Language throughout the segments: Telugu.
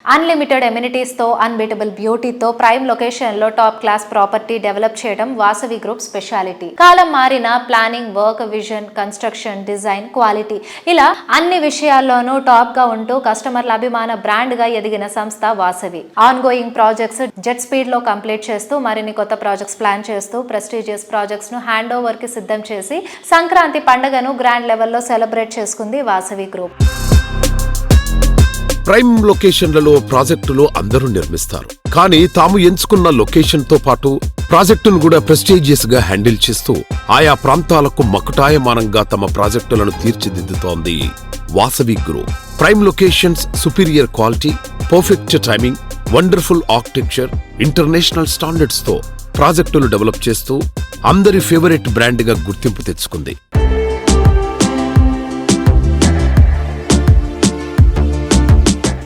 అన్లిమిటెడ్ ఎమ్యూనిటీస్ తో అన్బీటబుల్ బ్యూటీతో ప్రైమ్ లొకేషన్ లో టాప్ క్లాస్ ప్రాపర్టీ డెవలప్ చేయడం వాసవి గ్రూప్ స్పెషాలిటీ. కాలం మారిన planning, work, vision, construction, design, quality ఇలా అన్ని విషయాల్లోనూ టాప్ గా ఉంటూ కస్టమర్ల అభిమాన బ్రాండ్ గా ఎదిగిన సంస్థ Vasavi. On going projects jet speed లో కంప్లీట్ చేస్తూ మరిన్ని కొత్త ప్రాజెక్ట్స్ ప్లాన్ చేస్తూ ప్రెస్టీజియస్ ప్రాజెక్ట్స్ ను హ్యాండ్ ఓవర్ కి సిద్ధం చేసి సంక్రాంతి పండుగను గ్రాండ్ లెవెల్లో సెలబ్రేట్ చేసుకుంది వాసవి గ్రూప్. ప్రైమ్ లొకేషన్లలో ప్రాజెక్టులు అందరూ నిర్మిస్తారు, కానీ తాము ఎంచుకున్న లొకేషన్ తో పాటు ప్రాజెక్టును కూడా ప్రెస్టీజియస్ గా హ్యాండిల్ చేస్తూ ఆయా ప్రాంతాలకు మకుటాయమానంగా తమ ప్రాజెక్టులను తీర్చిదిద్దుతోంది Vasavi group. Prime locations, superior quality, perfect timing, wonderful architecture, international standards తో ప్రాజెక్టులు డెవలప్ చేస్తూ అందరి ఫేవరెట్ బ్రాండ్ గా గుర్తింపు తెచ్చుకుంది.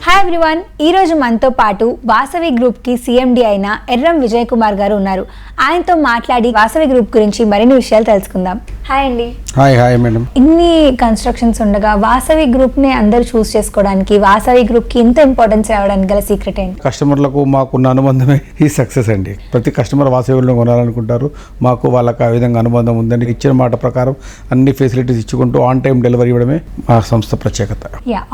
హాయ్ ఎవ్రీవన్, ఈరోజు మనతో పాటు వాసవి గ్రూప్కి సిఎండి అయిన ఎర్రం విజయ్ కుమార్ గారు ఉన్నారు. ఆయనతో మాట్లాడి వాసవి గ్రూప్ గురించి మరిన్ని విషయాలు తెలుసుకుందాం. హాయ్ అండి. Hi madam. ఇన్ని కన్స్ట్రక్షన్స్ ఉండగా వాసవి గ్రూప్ని అందరూ చూస్ చేసుకోవడానికి, వాసవి గ్రూప్కి ఇంత ఇంపార్టెన్స్ ఇవ్వడానికి గల సీక్రెట్ ఏంటి? కస్టమర్లకు మాకున్న అనుబంధమే ఈ సక్సెస్ అండి. ప్రతి కస్టమర్ వాసవిలో కొనాలనుకుంటారు. మాకు వాళ్ళకి ఆ విధంగా అనుబంధం ఉందండి. ఇచ్చిన మాట ప్రకారం అన్ని ఫెసిలిటీస్ ఇచ్చుకుంటూ ఆన్ టైం డెలివరీ ఇవ్వడమే మా సంస్థ ప్రత్యేకత.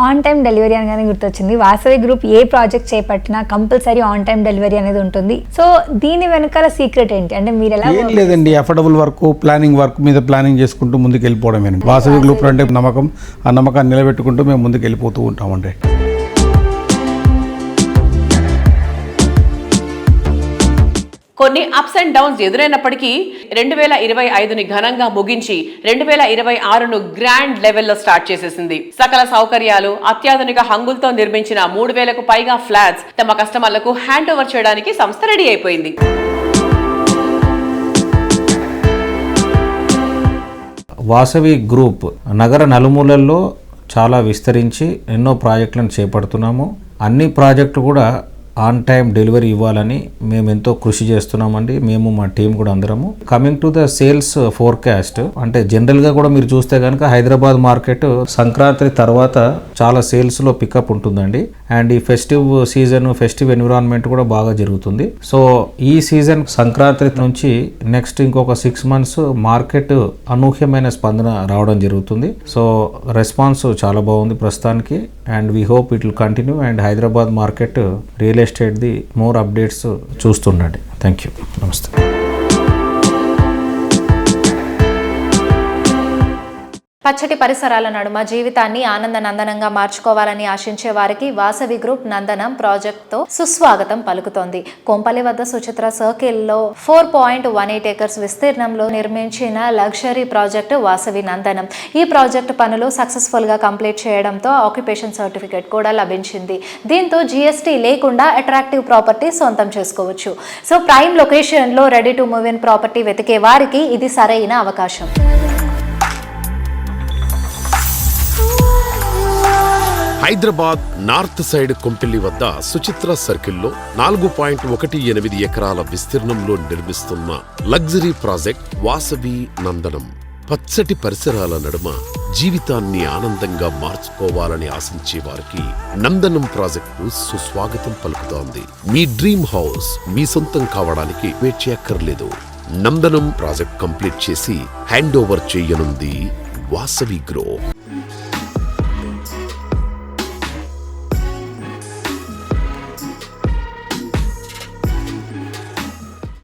ఆన్ టైం డెలివరీ అనగానే గుర్తొచ్చింది. వాసవి గ్రూప్ ఏ ప్రాజెక్ట్ చేపట్టినా కంపల్సరీ ఆన్ టైం డెలివరీ అనేది ఉంటుంది. సో దీని వెనకాల సీక్రెట్ ఏంటి? అంటే మీరు ఎలా? ఏం లేదండి, అఫోర్డబుల్ వర్క్, ప్లానింగ్ వర్క్ మీద ప్లానింగ్ చేసుకుంటూ ముందుకు వెళ్ళిపోవడమేనండి. వాసవి గ్రూప్ అంటే నమ్మకం, ఆ నమ్మకాన్ని నిలబెట్టుకుంటూ మేము ముందుకు వెళ్ళిపోతూ ఉంటామండి. కొన్ని అప్స్ అండ్ డౌన్స్ ఎదురైనప్పటికీ 2025ని ఘనంగా ముగించి 2026ను గ్రాండ్ లెవెల్లో స్టార్ట్ చేసేసింది. సకల సౌకర్యాలు, అత్యాధునిక హంగులతో నిర్మించిన 3000కు పైగా ఫ్లాట్స్ తమ కస్టమర్లకు హ్యాండ్ ఓవర్ చేయడానికి సంస్థ రెడీ అయిపోయింది. వాసవి గ్రూప్ నగర నలుమూలల్లో చాలా విస్తరించి ఎన్నో ప్రాజెక్టులను చేపడుతున్నాము. అన్ని ప్రాజెక్టులు కూడా ఆన్ టైం డెలివరీ ఇవ్వాలని మేము ఎంతో కృషి చేస్తున్నామండి. మేము మా టీం కూడా అందరము. Coming to the sales forecast, అంటే జనరల్గా కూడా మీరు చూస్తే కనుక హైదరాబాద్ మార్కెట్ సంక్రాంతి తర్వాత చాలా సేల్స్లో పికప్ ఉంటుందండి. అండ్ ఈ ఫెస్టివ్ సీజన్, ఫెస్టివ్ ఎన్విరాన్మెంట్ కూడా బాగా జరుగుతుంది. సో ఈ సీజన్ సంక్రాంతి నుంచి నెక్స్ట్ ఇంకొక 6 months మార్కెట్ అనూహ్యమైన స్పందన రావడం జరుగుతుంది. సో రెస్పాన్స్ చాలా బాగుంది ప్రస్తుతానికి. And we hope it will continue. And Hyderabad market real estate the more updates చూస్తుండండి. Thank you. నమస్తే. పచ్చటి పరిసరాల నడుమ జీవితాన్ని ఆనందనందనంగా మార్చుకోవాలని ఆశించే వారికి వాసవి గ్రూప్ నందనం ప్రాజెక్ట్తో సుస్వాగతం పలుకుతోంది. కొంపల్లి వద్ద సుచిత్ర సర్కిల్లో 4.18 acres విస్తీర్ణంలో నిర్మించిన లగ్జరీ ప్రాజెక్టు వాసవి నందనం. ఈ ప్రాజెక్టు పనులు సక్సెస్ఫుల్ గా కంప్లీట్ చేయడంతో ఆక్యుపేషన్ సర్టిఫికేట్ కూడా లభించింది. దీంతో జీఎస్టీ లేకుండా అట్రాక్టివ్ ప్రాపర్టీ సొంతం చేసుకోవచ్చు. సో ప్రైమ్ లొకేషన్ లో ready to move in property వెతికే వారికి ఇది సరైన అవకాశం. హైదరాబాద్ నార్త్ సైడ్ కొంపెల్లి వద్ద సుచిత్ర సర్కిల్లో 4.18 ఎకరాల విస్తీర్ణంలో నిర్మిస్తున్న లగ్జరీ ప్రాజెక్ట్ వాసవి నందనం. పచ్చటి పరిసరాల నడుమ జీవితాన్ని ఆనందంగా మార్చుకోవాలని ఆశించే వారికి నందనం ప్రాజెక్టు సుస్వాగతం పలుకుతోంది. మీ డ్రీమ్ హౌస్ మీ సొంతం కావడానికి వెయిట్ చేయక్కర్లేదు. నందనం ప్రాజెక్ట్ కంప్లీట్ చేసి హ్యాండ్ ఓవర్ చేయనుంది వాసవి గ్రూప్.